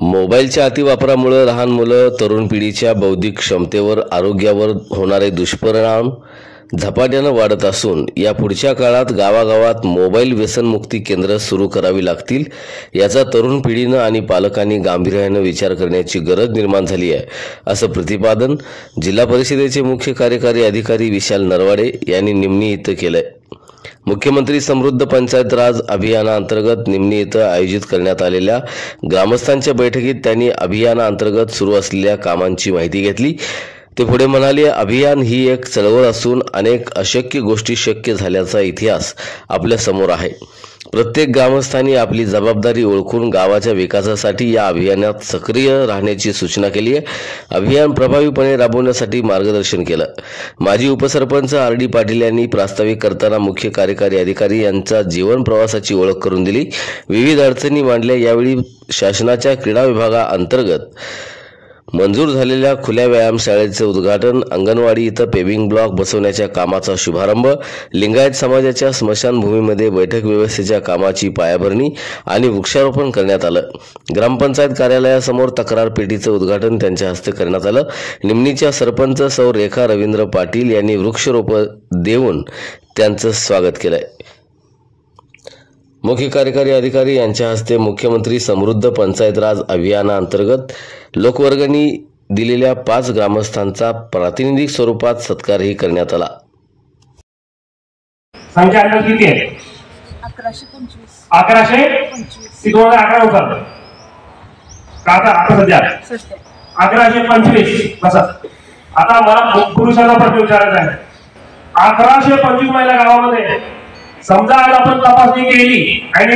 मोबाईलच्या अतिवापरामुळे लहान मुलं तरुण पिढीच्या बौद्धिक क्षमतेवर आरोग्यावर होणारे दुष्परिणाम झपाट्याने वाढत असून या पुढच्या काळात गावागावात मोबाईल व्यसनमुक्ती केंद्र सुरू करावी लागतील याचा तरुण पिढीने आणि पालकांनी गांभीर्याने विचार करण्याची गरज निर्माण झाली आहे असं प्रतिपादन जिल्हा परिषदेचे मुख्य कार्यकारी अधिकारी विशाल नरवाडे यांनी निमणी इथं केलंय। मुख्यमंत्री समृद्ध पंचायत राज अभियानांतर्गत निमणी इथं आयोजित करण्यात आलेल्या ग्रामस्थांच्या बैठकीत त्यांनी अभियानांतर्गत सुरू असलेल्या कामांची माहिती घेतली। ते पुढे म्हणाले, अभियान ही एक चळवळ असून अनेक अशक्य गोष्टी शक्य झाल्याचा इतिहास आपल्या समोर आहे। प्रत्येक ग्रामस्थांनी आपली जबाबदारी ओळखून गावाच्या विकासासाठी या अभियानात सक्रिय राहण्याची सूचना केली आहे। अभियान प्रभावीपणे राबवण्यासाठी मार्गदर्शन केलं। माजी उपसरपंच आर.डी. पाटील यांनी प्रास्ताविक करताना मुख्य कार्यकारी अधिकारी यांचा जीवन प्रवासाची ओळख करून दिली। विविध अडचणी मांडल्या। यावेळी शासनाच्या क्रीडा विभागाअंतर्गत मंजूर झालेल्या खुल्या व्यायामशाळेचे उद्घाटन, अंगणवाडी इथं पेविंग ब्लॉक बसवण्याच्या कामाचा शुभारंभ, लिंगायत समाजाच्या स्मशानभूमीमध्ये बैठक व्यवस्थेच्या कामाची पायाभरणी आणि वृक्षारोपण करण्यात आलं। ग्रामपंचायत कार्यालयासमोर तक्रार पेटीचं उद्घाटन त्यांच्या हस्ते करण्यात आलं। निमणीच्या सरपंच सौ रेखा रवींद्र पाटील यांनी वृक्षारोपण देऊन त्यांचं स्वागत केलंय। मुख्य कार्यकारी अधिकारी यांच्या हस्ते मुख्यमंत्री समृद्ध पंचायत राज अभियानांतर्गत लोकवर्गणी दिलेल्या 5 ग्रामस्थांचा प्रातिनिधिक स्वरूपात सत्कारही करण्यात आला। संख्या किती आहे? 1125 1125 2011 होतं का? आता सध्या 1125 बसा। आता मला पुरुषांना प्रश्न विचारायचा आहे। 1125 महिला गावामध्ये समजा आज आपण तपासणी केली आणि